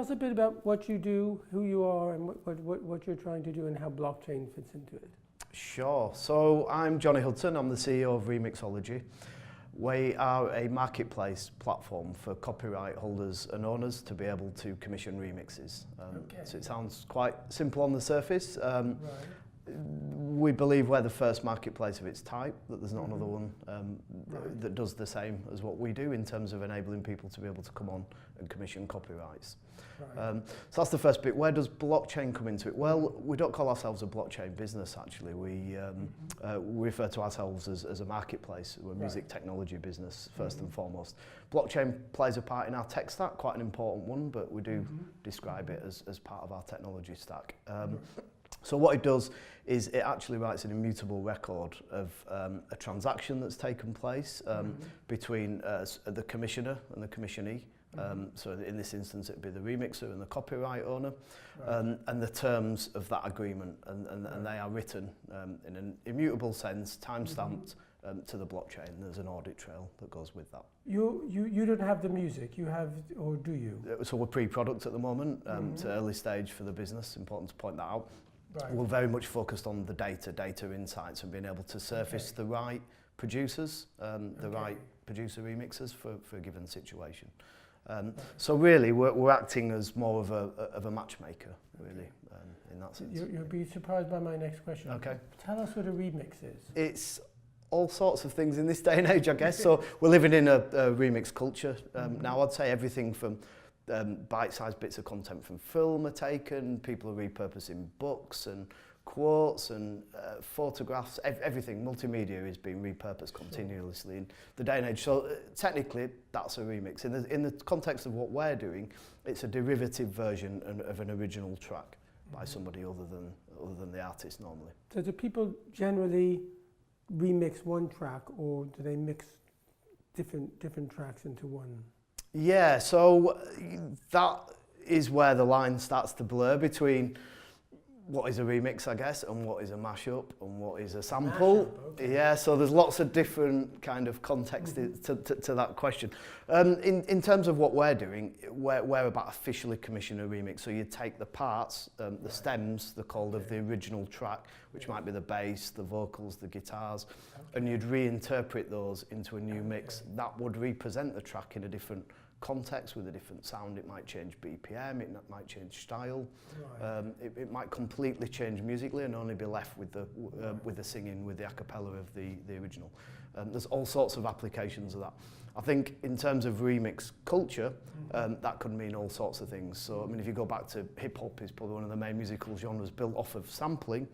us a bit about what you do, who you are, and what you're trying to do, and how blockchain fits into it. Sure. So I'm Johnny Hudson. I'm the CEO of Remixology. We are a marketplace platform for copyright holders and owners to be able to commission remixes. So it sounds quite simple on the surface. Right. We believe we're the first marketplace of its type, that there's not another one that does the same as what we do in terms of enabling people to be able to come on and commission copyrights. Right. So that's the first bit. Where does blockchain come into it? Well, we don't call ourselves a blockchain business, actually. We refer to ourselves as a marketplace. We're a music technology business, first and foremost. Blockchain plays a part in our tech stack, quite an important one, but we do describe it as part of our technology stack. So what it does is it actually writes an immutable record of a transaction that's taken place between the commissioner and the commissionee. So in this instance, it'd be the remixer and the copyright owner, and the terms of that agreement, and they are written in an immutable sense, time-stamped to the blockchain. There's an audit trail that goes with that. You don't have the music, you have, or do you? So we're pre-product at the moment, it's early stage for the business, important to point that out. Right. We're very much focused on the data insights and being able to surface the right producers, the right producer remixers for a given situation. So really, we're acting as more of a matchmaker, really, in that sense. You'll be surprised by my next question. Okay. Tell us what a remix is. It's all sorts of things in this day and age, I guess. So we're living in a remix culture now. I'd say everything from bite-sized bits of content from film are taken, people are repurposing books and quotes and photographs, everything, multimedia is being repurposed continuously in the day and age. So technically, that's a remix. In the context of what we're doing, it's a derivative version of an original track by somebody other than the artist normally. So do people generally remix one track, or do they mix different tracks into one? Yeah, so that is where the line starts to blur between what is a remix, I guess, and what is a mashup, and what is a sample. Yeah, so there's lots of different kind of context to that question. In terms of what we're doing, we're about officially commissioning a remix. So you take the parts, the stems, they're called, of the original track, which might be the bass, the vocals, the guitars, and you'd reinterpret those into a new mix. That would represent the track in a different context with a different sound. It might change BPM, it might change style, it might completely change musically and only be left with the singing, with the a cappella of the original. There's all sorts of applications of that. I think in terms of remix culture, that could mean all sorts of things. So I mean, if you go back to hip hop, is probably one of the main musical genres built off of sampling.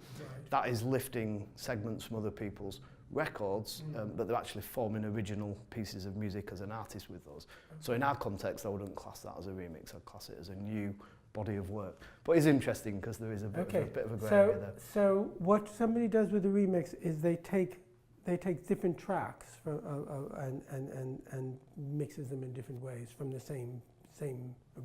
That is lifting segments from other people's records, but they're actually forming original pieces of music as an artist with those. So in our context, I wouldn't class that as a remix, I'd class it as a new body of work. But it's interesting because there is a bit of a grey area there. So what somebody does with a remix is they take different tracks from, and mixes them in different ways from the same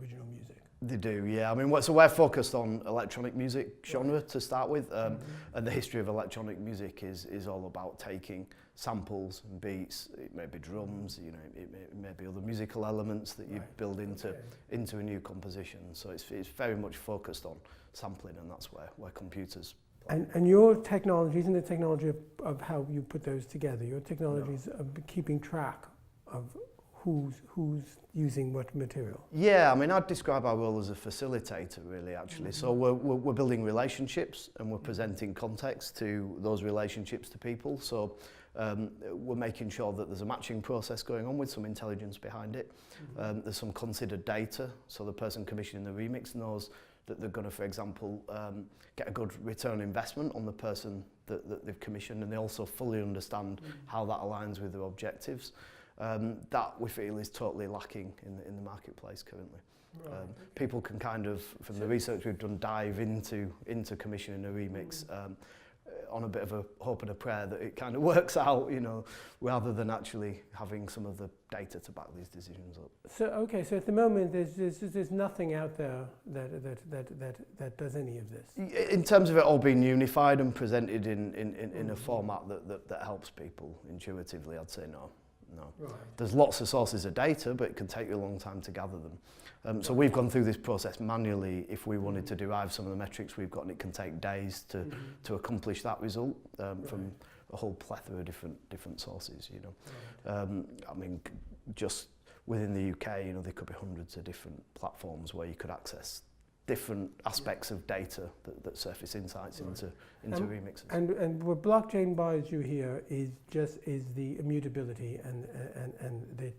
original music. They do, yeah. I mean, so we're focused on electronic music genre to start with, and the history of electronic music is all about taking samples and beats. It may be drums, you know, it may be other musical elements that you build into a new composition. So it's very much focused on sampling, and that's where computers. And your technology isn't the technology of how you put those together. Your technology is of keeping track of who's using what material. Yeah, I mean, I'd describe our role as a facilitator, really, actually. So we're building relationships, and we're presenting context to those relationships to people. So we're making sure that there's a matching process going on with some intelligence behind it. There's some considered data, so the person commissioning the remix knows that they're going to, for example, get a good return on investment on the person that they've commissioned, and they also fully understand how that aligns with their objectives. That we feel is totally lacking in the marketplace currently. People can kind of, from the research we've done, dive into commissioning a remix on a bit of a hope and a prayer that it kind of works out, you know, rather than actually having some of the data to back these decisions up. So so at the moment there's nothing out there that does any of this. In terms of it all being unified and presented in a format that helps people intuitively, I'd say no. No. Right. There's lots of sources of data, but it can take you a long time to gather them. So we've gone through this process manually if we wanted to derive some of the metrics we've got, and it can take days to accomplish that result from a whole plethora of different sources, you know. I mean, just within the UK, you know, there could be hundreds of different platforms where you could access different aspects of data that surface insights into remixes. And what blockchain buys you here is the immutability and the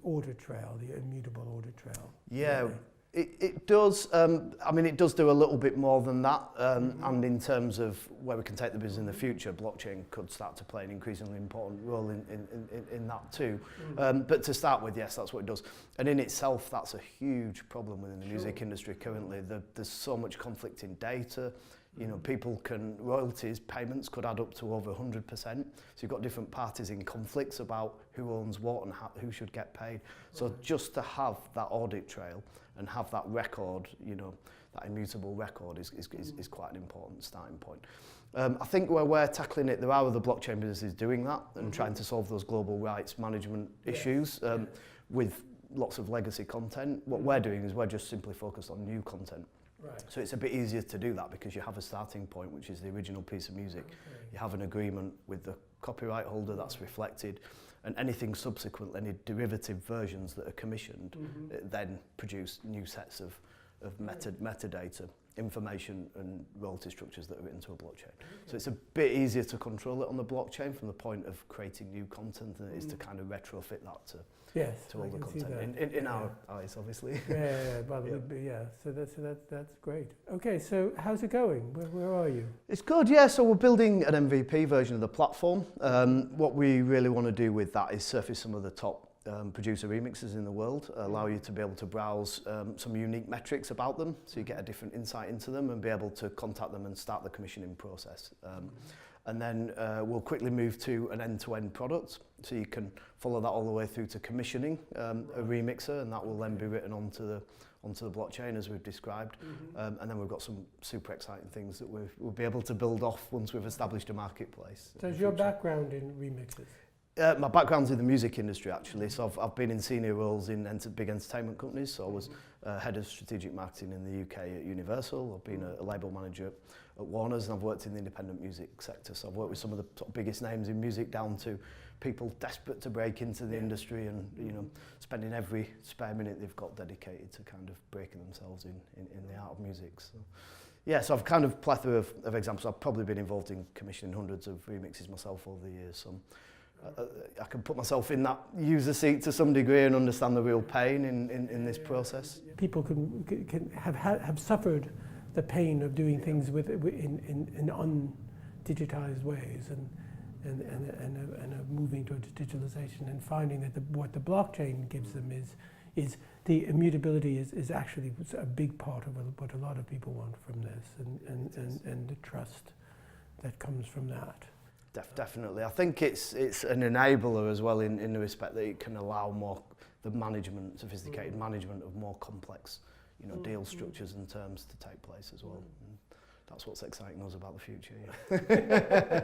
audit trail, the immutable audit trail. Yeah, really. it does. I mean, it does do a little bit more than that. And in terms of where we can take the business in the future, blockchain could start to play an increasingly important role in that too. But to start with, yes, that's what it does. And in itself, that's a huge problem within the music industry currently. There's so much conflicting data. You know, royalties, payments could add up to over 100%. So you've got different parties in conflicts about who owns what and who should get paid. So just to have that audit trail and have that record, you know, that immutable record is quite an important starting point. I think where we're tackling it, there are other blockchain businesses doing that and trying to solve those global rights management issues with lots of legacy content. What we're doing is we're just simply focused on new content. Right. So it's a bit easier to do that because you have a starting point, which is the original piece of music. You have an agreement with the copyright holder that's reflected, and anything subsequent, any derivative versions that are commissioned, then produce new sets of metadata, information and royalty structures that are written to a blockchain. So it's a bit easier to control it on the blockchain from the point of creating new content than it is to kind of retrofit that to all the content in our eyes, obviously. So that's great. Okay, so how's it going? Where are you? It's good, yeah. So we're building an MVP version of the platform. What we really want to do with that is surface some of the top producer remixes in the world, allow you to be able to browse some unique metrics about them, so you get a different insight into them and be able to contact them and start the commissioning process. And then we'll quickly move to an end-to-end product, so you can follow that all the way through to commissioning a remixer, and that will then be written onto the blockchain as we've described. And then we've got some super exciting things that we'll be able to build off once we've established a marketplace. So is your background in remixes? My background's in the music industry, actually. So I've been in senior roles in big entertainment companies. So I was head of strategic marketing in the UK at Universal. I've been a label manager at Warner's, and I've worked in the independent music sector. So I've worked with some of the biggest names in music, down to people desperate to break into the industry and, you know, spending every spare minute they've got dedicated to kind of breaking themselves in the art of music. So yeah, so I've kind of plethora of examples. I've probably been involved in commissioning hundreds of remixes myself over the years. So I can put myself in that user seat to some degree and understand the real pain in this process. People can have suffered the pain of doing things in undigitized ways and moving towards digitalization, and finding that what the blockchain gives them is the immutability is actually a big part of what a lot of people want from this, and the trust that comes from that. Definitely. I think it's an enabler as well in the respect that it can allow the sophisticated management of more complex, you know, deal structures and terms to take place as well. And that's what's exciting us about the future. Yeah.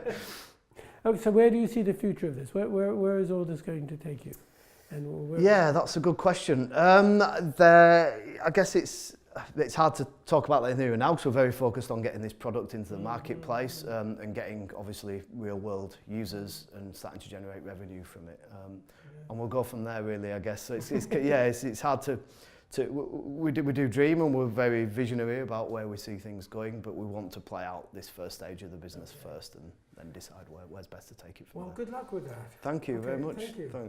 Okay, so where do you see the future of this? Where is all this going to take you? And yeah, that's a good question. I guess it's hard to talk about that here and now, because we're very focused on getting this product into the marketplace and getting obviously real world users and starting to generate revenue from it. And we'll go from there, really, I guess. So it's hard to we do dream, and we're very visionary about where we see things going, but we want to play out this first stage of the business first and then decide where's best to take it from there. Well, good luck with that. Thank you very much. Thank you. Thanks.